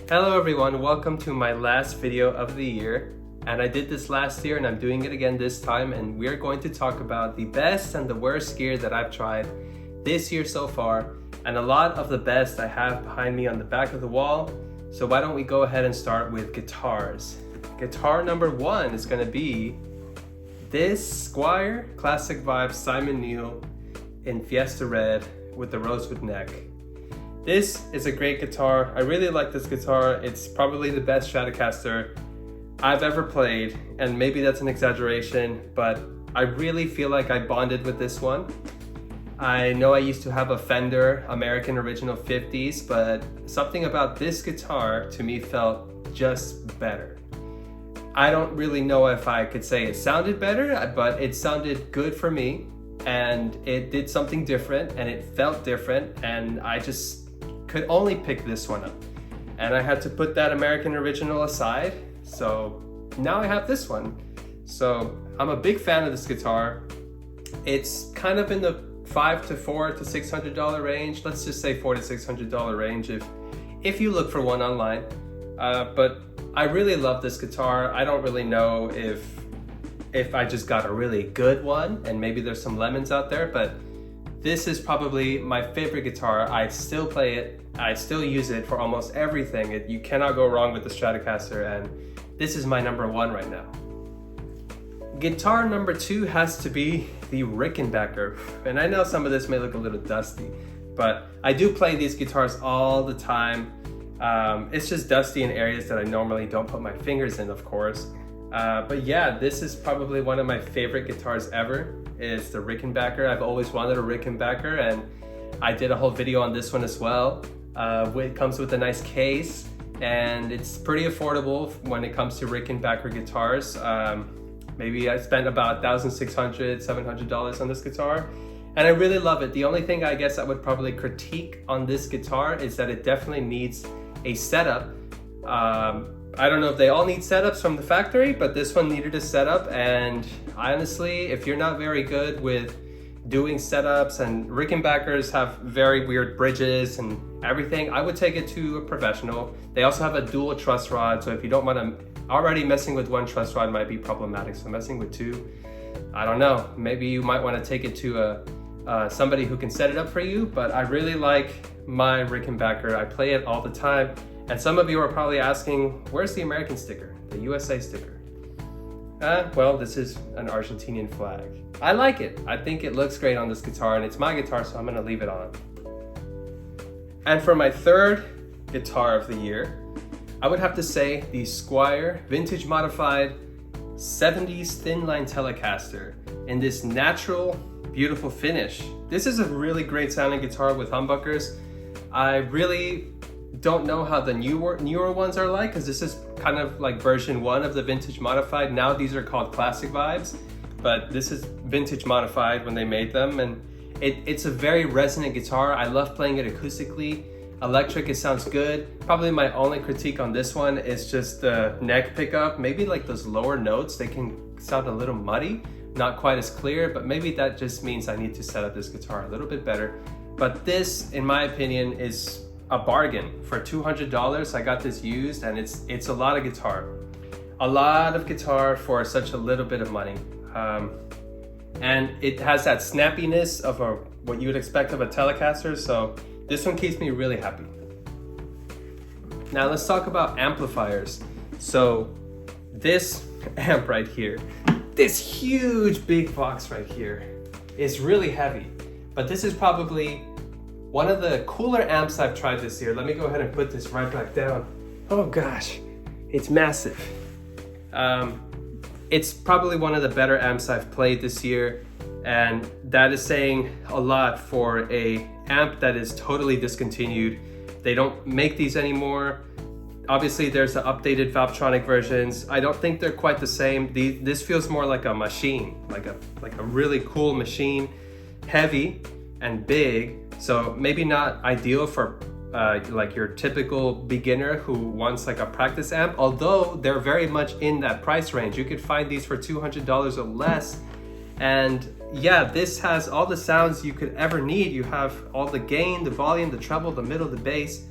Hello everyone, welcome to my last video of the year. And I did this last year and I'm doing it again this time, and we're going to talk about the best and the worst gear that I've tried this year so far. And a lot of the best I have behind me on the back of the wall. So why don't we go ahead and start with guitars. Guitar number one is gonna be this Squier Classic Vibes Simon Neil in Fiesta Red with the rosewood neck. This is a great guitar. I really like this guitar. It's probably the best Stratocaster I've ever played, and maybe that's an exaggeration, but I really feel like I bonded with this one. I know I used to have a Fender American Original 50s, but something about this guitar to me felt just better. I don't really know if I could say it sounded better, but it sounded good for me, and it did something different, and it felt different, and I just could only pick this one up. And I had to put that American Original aside, so now I have this one. So I'm a big fan of this guitar. It's kind of in the $400 to $600 range. Let's just say $400 to $600 range if you look for one online. But I really love this guitar. I don't really know if I just got a really good one, and maybe there's some lemons out there, but this is probably my favorite guitar. I still play it. I still use it for almost everything. You cannot go wrong with the Stratocaster, and this is my number one right now. Guitar number two has to be the Rickenbacker. And I know some of this may look a little dusty, but I do play these guitars all the time. It's just dusty in areas that I normally don't put my fingers in, of course. But yeah, this is probably one of my favorite guitars ever. Is the Rickenbacker. I've always wanted a Rickenbacker, and I did a whole video on this one as well. It comes with a nice case, and it's pretty affordable when it comes to Rickenbacker guitars. Maybe I spent about $1,600, $700 on this guitar, and I really love it. The only thing I guess I would probably critique on this guitar is that it definitely needs a setup. I don't know if they all need setups from the factory, but this one needed a setup, and honestly, if you're not very good with doing setups, and Rickenbackers have very weird bridges and everything, I would take it to a professional. They also have a dual truss rod, so if you don't want to, already messing with one truss rod might be problematic, so messing with two, I don't know, maybe you might want to take it to somebody who can set it up for you. But I really like my Rickenbacker. I play it all the time. And some of you are probably asking, where's the American sticker, the USA sticker? Well, this is an Argentinian flag. I like it. I think it looks great on this guitar, and it's my guitar, so I'm gonna leave it on. And for my third guitar of the year, I would have to say the Squier vintage modified 70s Thinline Telecaster in this natural, beautiful finish. This is a really great sounding guitar with humbuckers. I really don't know how the newer ones are like, because this is kind of like version 1 of the vintage modified. Now these are called classic vibes, but this is vintage modified when they made them, and it's a very resonant guitar. I love playing it acoustically. Electric, it sounds good. Probably my only critique on this one is just the neck pickup. Maybe like those lower notes, they can sound a little muddy, not quite as clear, but maybe that just means I need to set up this guitar a little bit better. But this, in my opinion, is a bargain. For $200, I got this used, and it's a lot of guitar. A lot of guitar for such a little bit of money. And it has that snappiness of what you would expect of a Telecaster, so this one keeps me really happy. Now let's talk about amplifiers. So this amp right here, this huge big box right here is really heavy, but this is probably one of the cooler amps I've tried this year. Let me go ahead and put this right back down. Oh gosh, it's massive. It's probably one of the better amps I've played this year, and that is saying a lot for a amp that is totally discontinued. They don't make these anymore. Obviously there's the updated Valvetronic versions. I don't think they're quite the same. This feels more like a machine, like a really cool machine, heavy and big. So maybe not ideal for like your typical beginner who wants like a practice amp, although they're very much in that price range. You could find these for $200 or less. And yeah, this has all the sounds you could ever need. You have all the gain, the volume, the treble, the middle, the bass.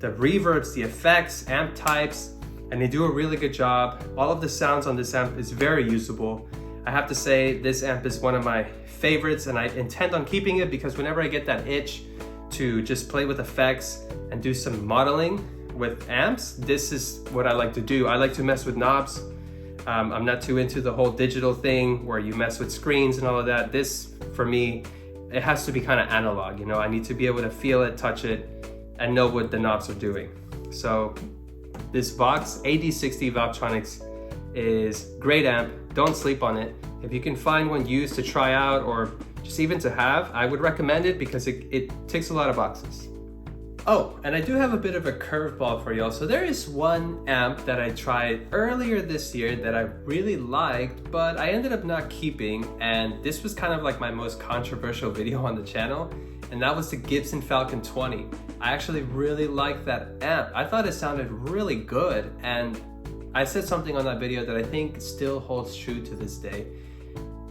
the reverbs, the effects, amp types, and they do a really good job. All of the sounds on this amp is very usable. I have to say this amp is one of my favorites, and I intend on keeping it because whenever I get that itch to just play with effects and do some modeling with amps, this is what I like to do. I like to mess with knobs. I'm not too into the whole digital thing where you mess with screens and all of that. This, for me, it has to be kind of analog, you know? I need to be able to feel it, touch it, and know what the knobs are doing. So this Vox AD60VT is great amp. Don't sleep on it. If you can find one used to try out or just even to have, I would recommend it because it ticks a lot of boxes. Oh, and I do have a bit of a curveball for y'all. So there is one amp that I tried earlier this year that I really liked, but I ended up not keeping, and this was kind of like my most controversial video on the channel, and that was the Gibson Falcon 20. I actually really liked that amp. I thought it sounded really good, and I said something on that video that I think still holds true to this day.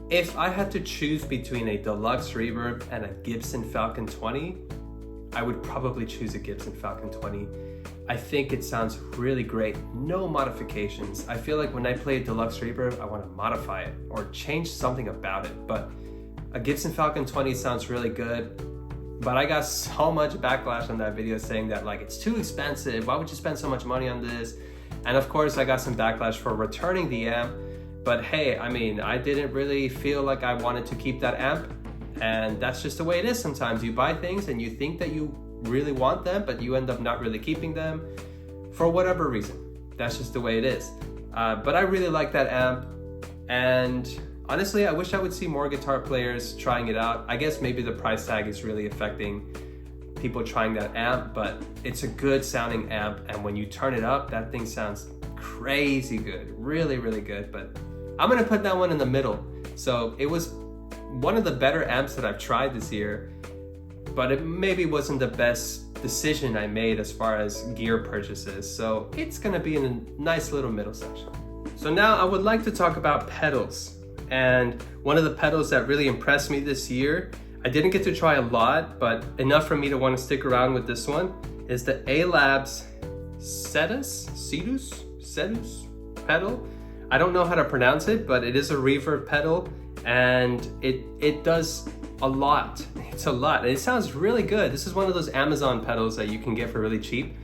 If I had to choose between a deluxe reverb and a Gibson Falcon 20, I would probably choose a Gibson Falcon 20. I think it sounds really great, no modifications. I feel like when I play a deluxe reverb, I want to modify it or change something about it, but a Gibson Falcon 20 sounds really good. But I got so much backlash on that video saying that like, it's too expensive, why would you spend so much money on this? And of course I got some backlash for returning the amp, but hey, I mean, I didn't really feel like I wanted to keep that amp. And that's just the way it is sometimes. You buy things and you think that you really want them, but you end up not really keeping them for whatever reason. That's just the way it is. But I really like that amp. And honestly, I wish I would see more guitar players trying it out. I guess maybe the price tag is really affecting people trying that amp, but it's a good sounding amp. And when you turn it up, that thing sounds crazy good, really, really good. But I'm gonna put that one in the middle. So it was one of the better amps that I've tried this year, but it maybe wasn't the best decision I made as far as gear purchases. So it's gonna be in a nice little middle section. So now I would like to talk about pedals. And one of the pedals that really impressed me this year, I didn't get to try a lot, but enough for me to want to stick around with this one, is the ALABS Cetus pedal. I don't know how to pronounce it, but it is a reverb pedal, and it does a lot. It's a lot, and it sounds really good. This is one of those Amazon pedals that you can get for really cheap,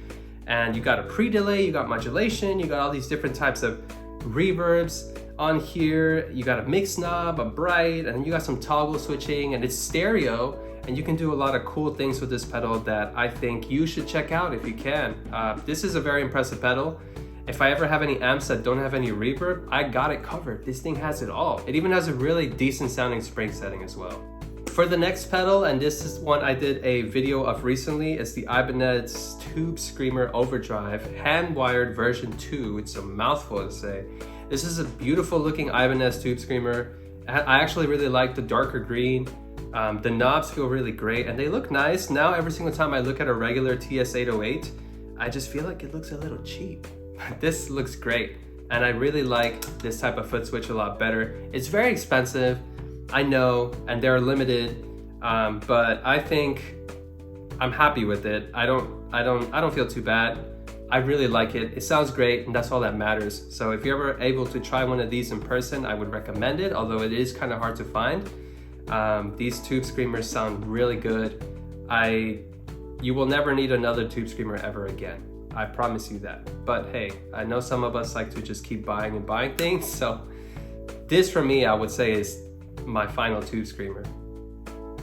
and you got a pre-delay, you got modulation, you got all these different types of reverbs on here. You got a mix knob, a bright, and you got some toggle switching, and it's stereo, and you can do a lot of cool things with this pedal that I think you should check out if you can. This is a very impressive pedal. If I ever have any amps that don't have any reverb, I got it covered. This thing has it all. It even has a really decent sounding spring setting as well. For the next pedal, and this is one I did a video of recently, is the Ibanez Tube Screamer Overdrive hand-wired version 2. It's a mouthful to say. This is a beautiful looking Ibanez Tube Screamer. I actually really like the darker green. The knobs feel really great and they look nice. Now every single time I look at a regular TS808, I just feel like it looks a little cheap. This looks great, and I really like this type of foot switch a lot better. It's very expensive, I know, and they're limited, but I think I'm happy with it. I don't feel too bad. I really like it. It sounds great, and that's all that matters. So if you're ever able to try one of these in person, I would recommend it, although it is kind of hard to find. These tube screamers sound really good. You will never need another tube screamer ever again. I promise you that. But hey, I know some of us like to just keep buying and buying things, so this for me, I would say, is my final tube screamer.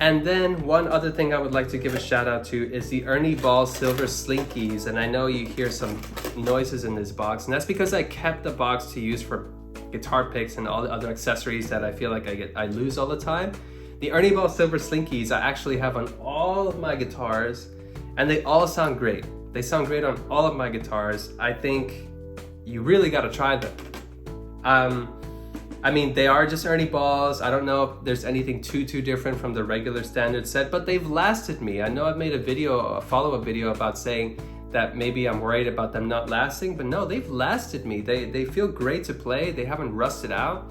And then one other thing I would like to give a shout out to is the Ernie Ball Silver Slinkies. And I know you hear some noises in this box, and that's because I kept the box to use for guitar picks and all the other accessories that I feel like I lose all the time. The Ernie Ball Silver Slinkies I actually have on all of my guitars, and they all sound great. They sound great on all of my guitars. I think you really gotta try them. I mean, they are just Ernie balls. I don't know if there's anything too different from the regular standard set, but they've lasted me. I know I've made a follow-up video about saying that maybe I'm worried about them not lasting, but no, they've lasted me. They feel great to play. They haven't rusted out.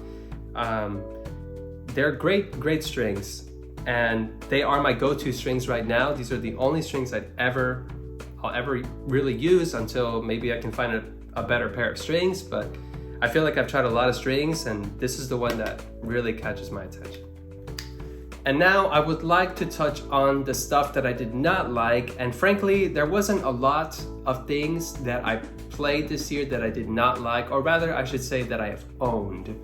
They're great strings, and they are my go-to strings right now. These are the only strings I'd ever I'll ever really use until maybe I can find a better pair of strings. But I feel like I've tried a lot of strings, and this is the one that really catches my attention. And now I would like to touch on the stuff that I did not like. And frankly, there wasn't a lot of things that I played this year that I did not like, or rather I should say that I have owned.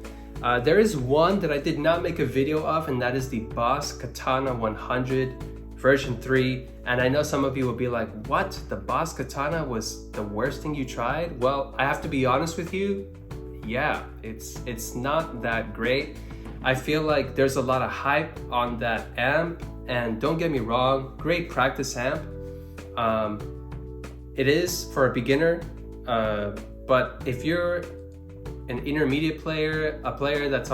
There is one that I did not make a video of, and that is the Boss Katana 100 version 3. And I know some of you will be like, what? The Boss Katana was the worst thing you tried? Well, I have to be honest with you. Yeah, it's not that great. I feel like there's a lot of hype on that amp, and don't get me wrong, great practice amp. It is for a beginner, but if you're an intermediate player, a player that's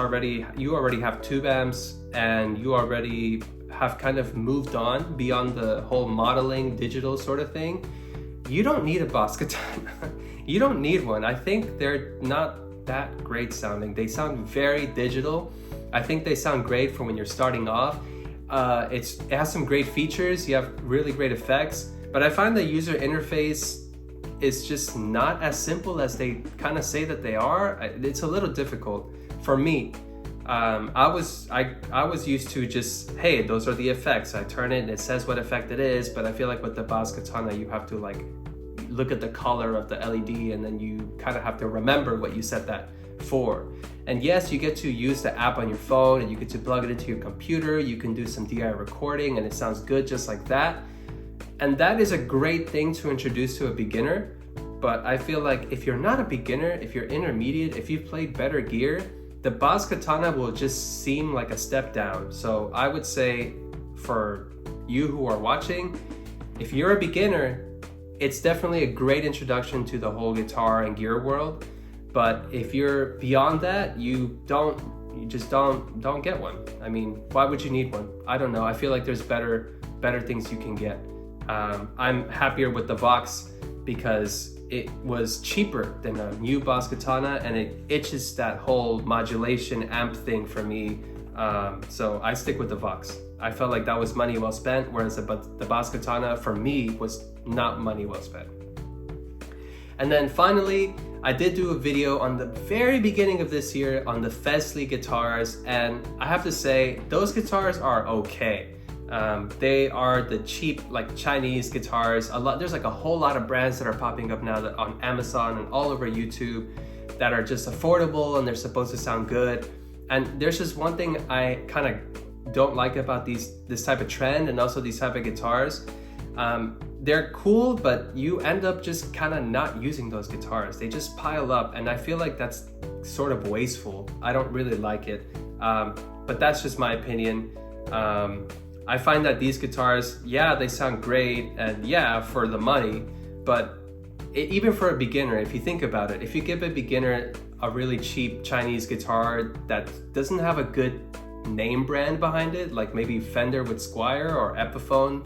you already have tube amps and you already have kind of moved on beyond the whole modeling digital sort of thing, you don't need a Boss Katana. You don't need one. I think they're not that great sounding. They sound very digital. I think they sound great for when you're starting off. It has some great features. You have really great effects, but I find the user interface is just not as simple as they kind of say that they are. It's a little difficult for me. I was used to just, hey, those are the effects. I turn it and it says what effect it is, but I feel like with the Boss Katana, you have to like look at the color of the LED, and then you kind of have to remember what you set that for. And yes, you get to use the app on your phone, and you get to plug it into your computer. You can do some DI recording, and it sounds good just like that. And that is a great thing to introduce to a beginner. But I feel like if you're not a beginner, if you're intermediate, if you've played better gear, the Boss Katana will just seem like a step down. So I would say for you who are watching, if you're a beginner, it's definitely a great introduction to the whole guitar and gear world. But if you're beyond that, you just don't get one. I mean, why would you need one? I don't know. I feel like there's better things you can get. I'm happier with the Vox because it was cheaper than a new Boss Katana, and it itches that whole modulation amp thing for me. So I stick with the Vox. I felt like that was money well spent, whereas the Boss Katana for me was not money well spent. And then finally, I did do a video on the very beginning of this year on the Fesley guitars, and I have to say, those guitars are okay. They are the cheap, like Chinese guitars. There's like a whole lot of brands that are popping up now that on Amazon and all over YouTube that are just affordable and they're supposed to sound good. And there's just one thing I kind of don't like about this type of trend and also these type of guitars. They're cool, but you end up just kind of not using those guitars. They just pile up, and I feel like that's sort of wasteful. I don't really like it, but that's just my opinion. I find that these guitars, yeah, they sound great, and yeah, for the money, but even for a beginner, if you think about it, if you give a beginner a really cheap Chinese guitar that doesn't have a good name brand behind it, like maybe Fender with Squier or Epiphone,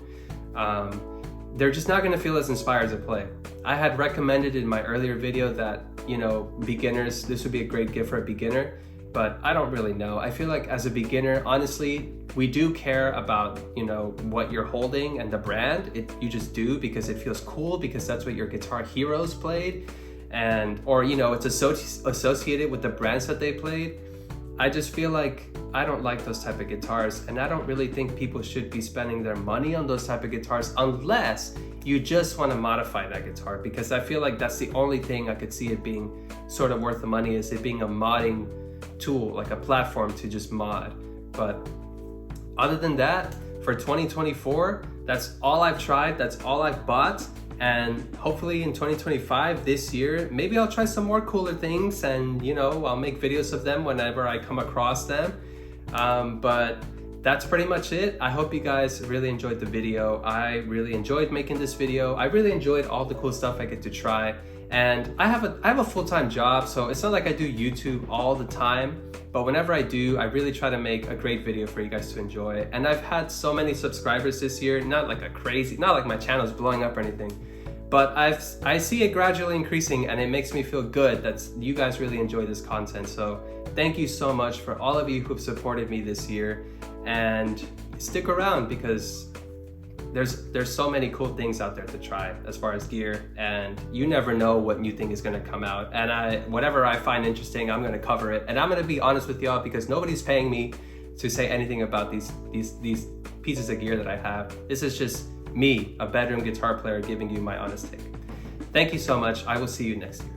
they're just not going to feel as inspired to play. I had recommended in my earlier video that, you know, beginners, this would be a great gift for a beginner, but I don't really know. I feel like as a beginner, honestly, we do care about, you know, what you're holding and the brand. You just do because it feels cool, because that's what your guitar heroes played, or, you know, it's associated with the brands that they played. I just feel like I don't like those type of guitars, and I don't really think people should be spending their money on those type of guitars unless you just want to modify that guitar, because I feel like that's the only thing I could see it being sort of worth the money, is it being a modding tool, like a platform to just mod. But other than that, for 2024, that's all I've tried, that's all I've bought. And hopefully in 2025, this year, maybe I'll try some more cooler things, and, you know, I'll make videos of them whenever I come across them. But that's pretty much it. I hope you guys really enjoyed the video. I really enjoyed making this video. I really enjoyed all the cool stuff I get to try. And I have a full-time job, so it's not like I do YouTube all the time, but whenever I do, I really try to make a great video for you guys to enjoy. And I've had so many subscribers this year, not like my channel's blowing up or anything, but I see it gradually increasing, and it makes me feel good that you guys really enjoy this content. So thank you so much for all of you who've supported me this year, and stick around because there's so many cool things out there to try as far as gear, and you never know what new thing is gonna come out. And whatever I find interesting, I'm gonna cover it. And I'm gonna be honest with y'all because nobody's paying me to say anything about these pieces of gear that I have. This is just me, a bedroom guitar player, giving you my honest take. Thank you so much. I will see you next year.